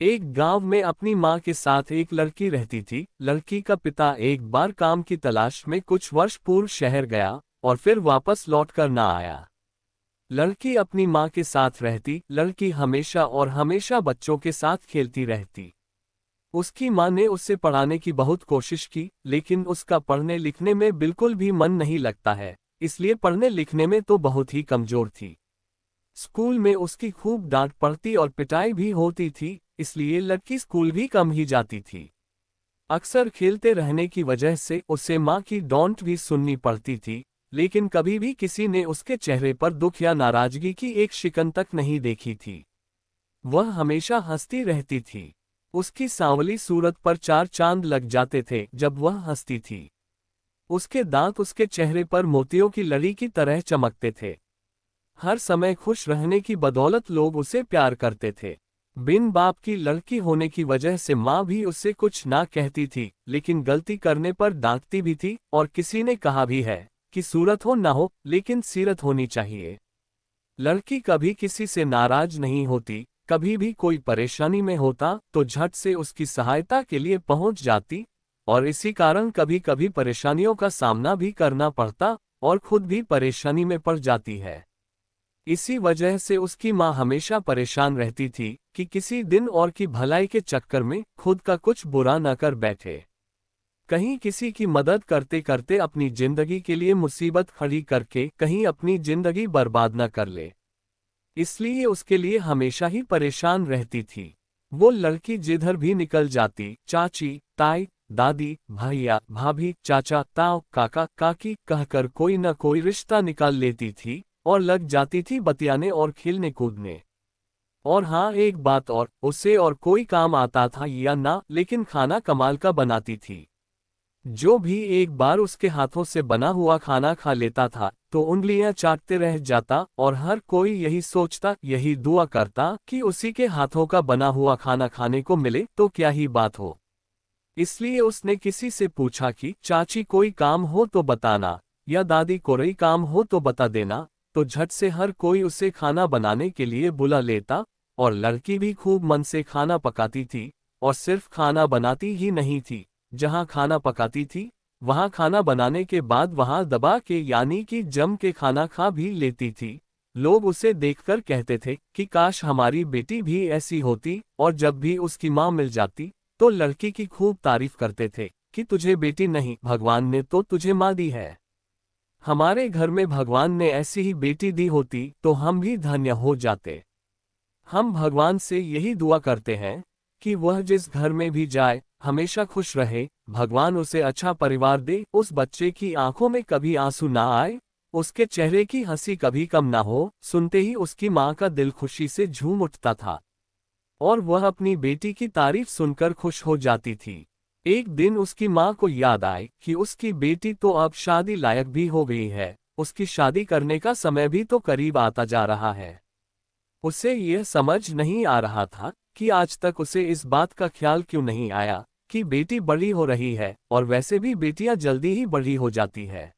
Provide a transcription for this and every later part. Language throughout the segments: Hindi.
एक गांव में अपनी मां के साथ एक लड़की रहती थी। लड़की का पिता एक बार काम की तलाश में कुछ वर्ष पूर्व शहर गया और फिर वापस लौटकर ना आया। लड़की अपनी मां के साथ रहती। लड़की हमेशा और हमेशा बच्चों के साथ खेलती रहती। उसकी मां ने उसे पढ़ाने की बहुत कोशिश की, लेकिन उसका पढ़ने लिखने में बिल्कुल भी मन नहीं लगता है, इसलिए पढ़ने लिखने में तो बहुत ही कमजोर थी। स्कूल में उसकी खूब डांट पड़ती और पिटाई भी होती थी, इसलिए लड़की स्कूल भी कम ही जाती थी। अक्सर खेलते रहने की वजह से उसे माँ की डांट भी सुननी पड़ती थी, लेकिन कभी भी किसी ने उसके चेहरे पर दुख या नाराजगी की एक शिकन तक नहीं देखी थी। वह हमेशा हंसती रहती थी। उसकी सांवली सूरत पर चार चांद लग जाते थे जब वह हंसती थी। उसके दांत उसके चेहरे पर मोतियों की लड़ी की तरह चमकते थे। हर समय खुश रहने की बदौलत लोग उसे प्यार करते थे। बिन बाप की लड़की होने की वजह से माँ भी उससे कुछ ना कहती थी, लेकिन गलती करने पर डांटती भी थी। और किसी ने कहा भी है कि सूरत हो ना हो, लेकिन सीरत होनी चाहिए। लड़की कभी किसी से नाराज नहीं होती। कभी भी कोई परेशानी में होता तो झट से उसकी सहायता के लिए पहुंच जाती, और इसी कारण कभी कभी परेशानियों का सामना भी करना पड़ता और खुद भी परेशानी में पड़ जाती है। इसी वजह से उसकी माँ हमेशा परेशान रहती थी कि किसी दिन और की भलाई के चक्कर में खुद का कुछ बुरा न कर बैठे, कहीं किसी की मदद करते करते अपनी जिंदगी के लिए मुसीबत खड़ी करके कहीं अपनी जिंदगी बर्बाद न कर ले। इसलिए उसके लिए हमेशा ही परेशान रहती थी। वो लड़की जिधर भी निकल जाती, चाची, ताई, दादी, भैया, भाभी, चाचा, ताऊ, काका, काकी कहकर कोई न कोई रिश्ता निकाल लेती थी और लग जाती थी बतियाने और खेलने कूदने। और हाँ, एक बात और, उसे और कोई काम आता था या ना, लेकिन खाना कमाल का बनाती थी। जो भी एक बार उसके हाथों से बना हुआ खाना खा लेता था तो उंगलियां चाटते रह जाता, और हर कोई यही सोचता, यही दुआ करता कि उसी के हाथों का बना हुआ खाना खाने को मिले तो क्या ही बात हो। इसलिए उसने किसी से पूछा कि चाची कोई काम हो तो बताना, या दादी कोई काम हो तो बता देना। तो झट से हर कोई उसे खाना बनाने के लिए बुला लेता, और लड़की भी खूब मन से खाना पकाती थी। और सिर्फ खाना बनाती ही नहीं थी, जहां खाना पकाती थी वहां खाना बनाने के बाद वहां दबा के यानी कि जम के खाना खा भी लेती थी। लोग उसे देखकर कहते थे कि काश हमारी बेटी भी ऐसी होती, और जब भी उसकी मां मिल जाती तो लड़की की खूब तारीफ करते थे कि तुझे बेटी नहीं, भगवान ने तो तुझे मां दी है। हमारे घर में भगवान ने ऐसी ही बेटी दी होती तो हम भी धन्य हो जाते। हम भगवान से यही दुआ करते हैं कि वह जिस घर में भी जाए हमेशा खुश रहे, भगवान उसे अच्छा परिवार दे, उस बच्चे की आंखों में कभी आंसू ना आए, उसके चेहरे की हंसी कभी कम ना हो। सुनते ही उसकी मां का दिल खुशी से झूम उठता था और वह अपनी बेटी की तारीफ सुनकर खुश हो जाती थी। एक दिन उसकी मां को याद आई कि उसकी बेटी तो अब शादी लायक भी हो गई है, उसकी शादी करने का समय भी तो करीब आता जा रहा है। उसे यह समझ नहीं आ रहा था कि आज तक उसे इस बात का ख्याल क्यों नहीं आया कि बेटी बड़ी हो रही है, और वैसे भी बेटियां जल्दी ही बड़ी हो जाती है।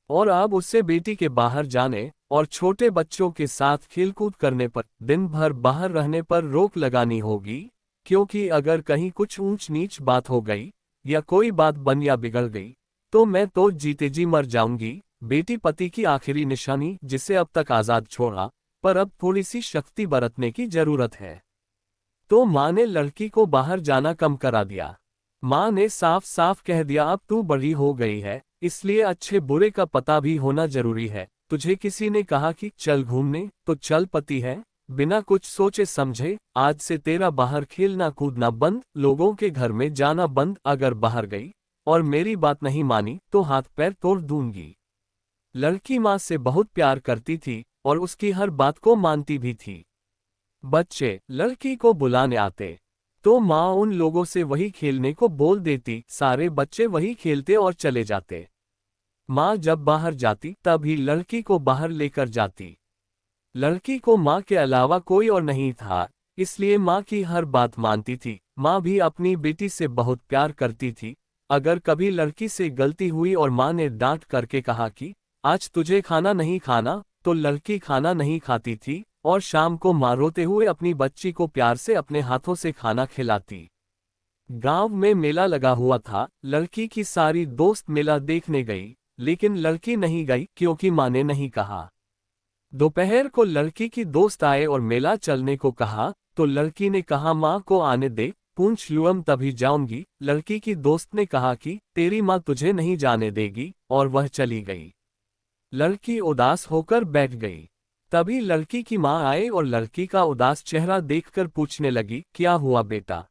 और अब उससे बेटी के बाहर जाने और छोटे बच्चों के साथ खेलकूद करने पर, दिन भर बाहर रहने पर रोक लगानी होगी, क्योंकि अगर कहीं कुछ ऊंच नीच बात हो गई या कोई बात बन या बिगड़ गई तो मैं तो जीते जी मर जाऊंगी। बेटी पति की आखिरी निशानी, जिसे अब तक आजाद छोड़ा, पर अब थोड़ी सी शक्ति बरतने की जरूरत है। तो माँ ने लड़की को बाहर जाना कम करा दिया। माँ ने साफ साफ कह दिया, अब तू बड़ी हो गई है, इसलिए अच्छे बुरे का पता भी होना जरूरी है। तुझे किसी ने कहा कि चल घूमने तो चल, पति है, बिना कुछ सोचे समझे आज से तेरा बाहर खेलना कूदना बंद, लोगों के घर में जाना बंद। अगर बाहर गई और मेरी बात नहीं मानी तो हाथ पैर तोड़ दूंगी। लड़की माँ से बहुत प्यार करती थी और उसकी हर बात को मानती भी थी। बच्चे लड़की को बुलाने आते तो माँ उन लोगों से वही खेलने को बोल देती, सारे बच्चे वही खेलते और चले जाते। माँ जब बाहर जाती तभी लड़की को बाहर लेकर जाती। लड़की को माँ के अलावा कोई और नहीं था, इसलिए माँ की हर बात मानती थी। माँ भी अपनी बेटी से बहुत प्यार करती थी। अगर कभी लड़की से गलती हुई और माँ ने डांट करके कहा कि आज तुझे खाना नहीं खाना, तो लड़की खाना नहीं खाती थी और शाम को माँ रोते हुए अपनी बच्ची को प्यार से अपने हाथों से खाना खिलाती। गांव में मेला लगा हुआ था। लड़की की सारी दोस्त मेला देखने गई, लेकिन लड़की नहीं गई क्योंकि माँ ने नहीं कहा। दोपहर को लड़की की दोस्त आए और मेला चलने को कहा, तो लड़की ने कहा माँ को आने दे, पूछ लूँ तभी जाऊंगी। लड़की की दोस्त ने कहा कि तेरी माँ तुझे नहीं जाने देगी, और वह चली गई। लड़की उदास होकर बैठ गई। तभी लड़की की माँ आए और लड़की का उदास चेहरा देखकर पूछने लगी, क्या हुआ बेटा?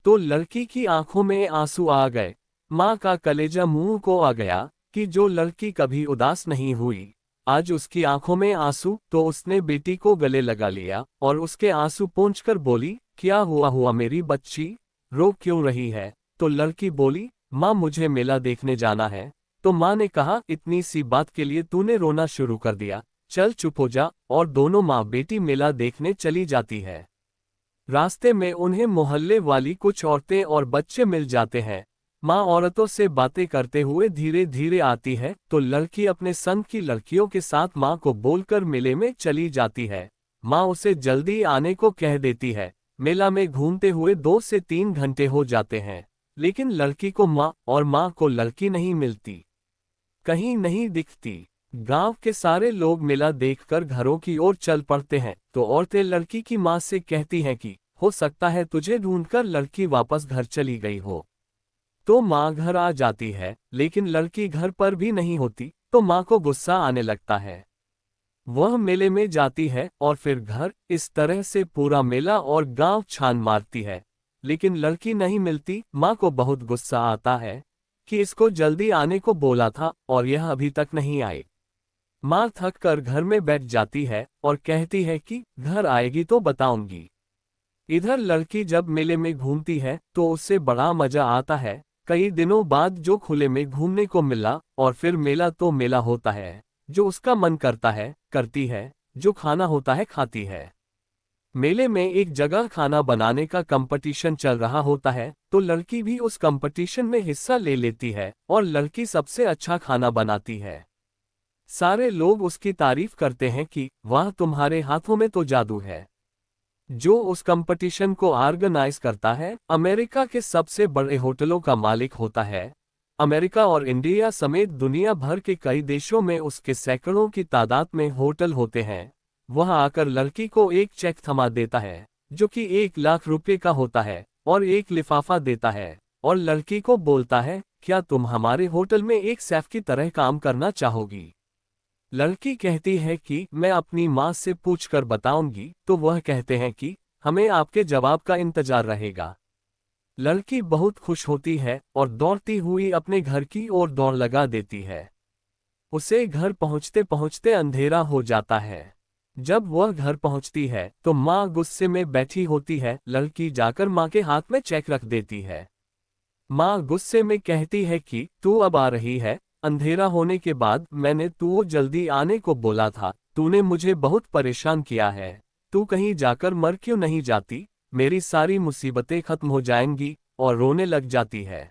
तो लड़की की आंखों में आंसू आ गए। माँ का कलेजा मुंह को आ गया कि जो लड़की कभी उदास नहीं हुई, आज उसकी आंखों में आंसू। तो उसने बेटी को गले लगा लिया और उसके आंसू पोंछकर बोली, क्या हुआ मेरी बच्ची, रो क्यों रही है? तो लड़की बोली, माँ मुझे मेला देखने जाना है। तो माँ ने कहा, इतनी सी बात के लिए तूने रोना शुरू कर दिया, चल चुप हो जा। और दोनों माँ बेटी मेला देखने चली जाती है। रास्ते में उन्हें मोहल्ले वाली कुछ औरतें और बच्चे मिल जाते हैं। माँ औरतों से बातें करते हुए धीरे धीरे आती है, तो लड़की अपने संग की लड़कियों के साथ माँ को बोलकर मेले में चली जाती है। माँ उसे जल्दी आने को कह देती है। मेला में घूमते हुए 2 से 3 घंटे हो जाते हैं, लेकिन लड़की को माँ और माँ को लड़की नहीं मिलती, कहीं नहीं दिखती। गांव के सारे लोग मेला देखकर घरों की ओर चल पड़ते हैं, तो औरतें लड़की की माँ से कहती हैं कि हो सकता है तुझे ढूंढकर लड़की वापस घर चली गई हो। तो माँ घर आ जाती है, लेकिन लड़की घर पर भी नहीं होती। तो माँ को गुस्सा आने लगता है। वह मेले में जाती है और फिर घर। इस तरह से पूरा मेला और गांव छान मारती है, लेकिन लड़की नहीं मिलती। माँ को बहुत गुस्सा आता है कि इसको जल्दी आने को बोला था और यह अभी तक नहीं आई। माँ थक कर घर में बैठ जाती है और कहती है कि घर आएगी तो बताऊंगी। इधर लड़की जब मेले में घूमती है तो उससे बड़ा मजा आता है। कई दिनों बाद जो खुले में घूमने को मिला, और फिर मेला तो मेला होता है, जो उसका मन करता है करती है, जो खाना होता है खाती है। मेले में एक जगह खाना बनाने का कंपटीशन चल रहा होता है, तो लड़की भी उस कंपटीशन में हिस्सा ले लेती है और लड़की सबसे अच्छा खाना बनाती है। सारे लोग उसकी तारीफ करते हैं कि वाह तुम्हारे हाथों में तो जादू है। जो उस कंपटीशन को ऑर्गेनाइज करता है, अमेरिका के सबसे बड़े होटलों का मालिक होता है। अमेरिका और इंडिया समेत दुनिया भर के कई देशों में उसके सैकड़ों की तादाद में होटल होते हैं। वह आकर लड़की को एक चेक थमा देता है, जो कि 1 लाख रुपए का होता है, और एक लिफाफा देता है, और लड़की को बोलता है, क्या तुम हमारे होटल में एक शेफ की तरह काम करना चाहोगी? लड़की कहती है कि मैं अपनी माँ से पूछकर बताऊंगी। तो वह कहते हैं कि हमें आपके जवाब का इंतजार रहेगा। लड़की बहुत खुश होती है और दौड़ती हुई अपने घर की ओर दौड़ लगा देती है। उसे घर पहुंचते पहुंचते अंधेरा हो जाता है। जब वह घर पहुंचती है तो माँ गुस्से में बैठी होती है। लड़की जाकर माँ के हाथ में चेक रख देती है। माँ गुस्से में कहती है कि तू अब आ रही है, अंधेरा होने के बाद मैंने तू जल्दी आने को बोला था, तूने मुझे बहुत परेशान किया है, तू कहीं जाकर मर क्यों नहीं जाती, मेरी सारी मुसीबतें खत्म हो जाएंगी। और रोने लग जाती है।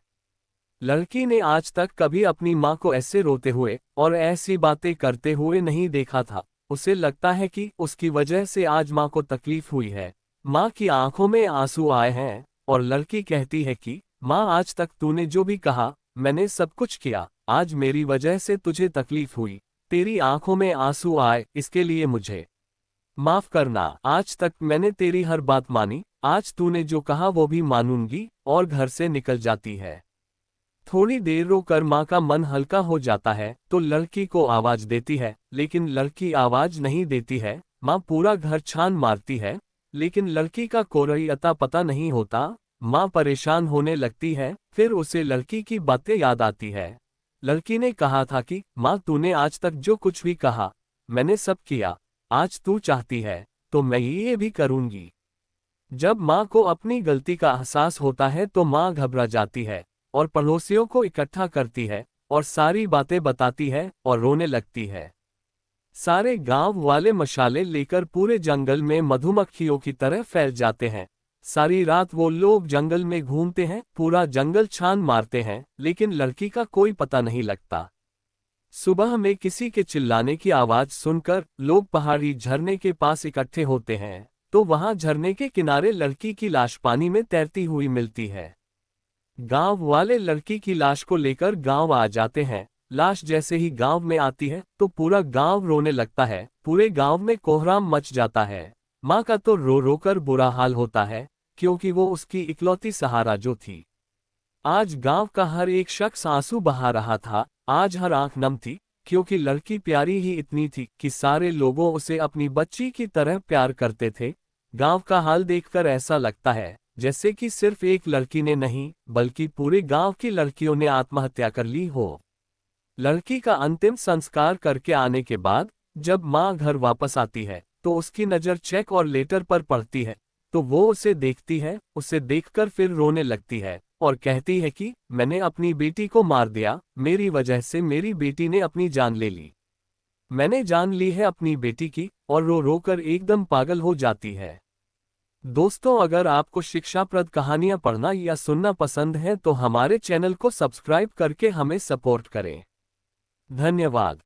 लड़की ने आज तक कभी अपनी माँ को ऐसे रोते हुए और ऐसी बातें करते हुए नहीं देखा था। उसे लगता है कि उसकी वजह से आज माँ को तकलीफ हुई है। माँ की आंखों में आंसू आए हैं और लड़की कहती है कि माँ आज तक तूने जो भी कहा मैंने सब कुछ किया, आज मेरी वजह से तुझे तकलीफ हुई, तेरी आंखों में आंसू आए, इसके लिए मुझे माफ करना। आज तक मैंने तेरी हर बात मानी, आज तूने जो कहा वो भी मानूंगी। और घर से निकल जाती है। थोड़ी देर रोकर माँ का मन हल्का हो जाता है तो लड़की को आवाज देती है, लेकिन लड़की आवाज नहीं देती है। माँ पूरा घर छान मारती है, लेकिन लड़की का कोई अता पता नहीं होता। माँ परेशान होने लगती है। फिर उसे लड़की की बातें याद आती है। लड़की ने कहा था कि माँ तूने आज तक जो कुछ भी कहा मैंने सब किया, आज तू चाहती है तो मैं ये भी करूंगी। जब माँ को अपनी गलती का एहसास होता है तो माँ घबरा जाती है और पड़ोसियों को इकट्ठा करती है और सारी बातें बताती है और रोने लगती है। सारे गांव वाले मशाले लेकर पूरे जंगल में मधुमक्खियों की तरह फैल जाते हैं। सारी रात वो लोग जंगल में घूमते हैं, पूरा जंगल छान मारते हैं, लेकिन लड़की का कोई पता नहीं लगता। सुबह में किसी के चिल्लाने की आवाज सुनकर लोग पहाड़ी झरने के पास इकट्ठे होते हैं, तो वहां झरने के किनारे लड़की की लाश पानी में तैरती हुई मिलती है। गांव वाले लड़की की लाश को लेकर गांव आ जाते हैं। लाश जैसे ही गांव में आती है तो पूरा गांव रोने लगता है। पूरे गांव में कोहराम मच जाता है। माँ का तो रो रो कर बुरा हाल होता है, क्योंकि वो उसकी इकलौती सहारा जो थी। आज गांव का हर एक शख्स आंसू बहा रहा था। आज हर आंख नम थी, क्योंकि लड़की प्यारी ही इतनी थी कि सारे लोगों उसे अपनी बच्ची की तरह प्यार करते थे। गांव का हाल देखकर ऐसा लगता है जैसे कि सिर्फ एक लड़की ने नहीं, बल्कि पूरे गांव की लड़कियों ने आत्महत्या कर ली हो। लड़की का अंतिम संस्कार करके आने के बाद जब माँ घर वापस आती है तो उसकी नज़र चेक और लेटर पर पड़ती है। तो वो उसे देखती है, उसे देखकर फिर रोने लगती है और कहती है कि मैंने अपनी बेटी को मार दिया, मेरी वजह से मेरी बेटी ने अपनी जान ले ली। मैंने जान ली है अपनी बेटी की, और रो रो कर एकदम पागल हो जाती है। दोस्तों, अगर आपको शिक्षाप्रद कहानियां पढ़ना या सुनना पसंद है तो हमारे चैनल को सब्सक्राइब करके हमें सपोर्ट करें। धन्यवाद।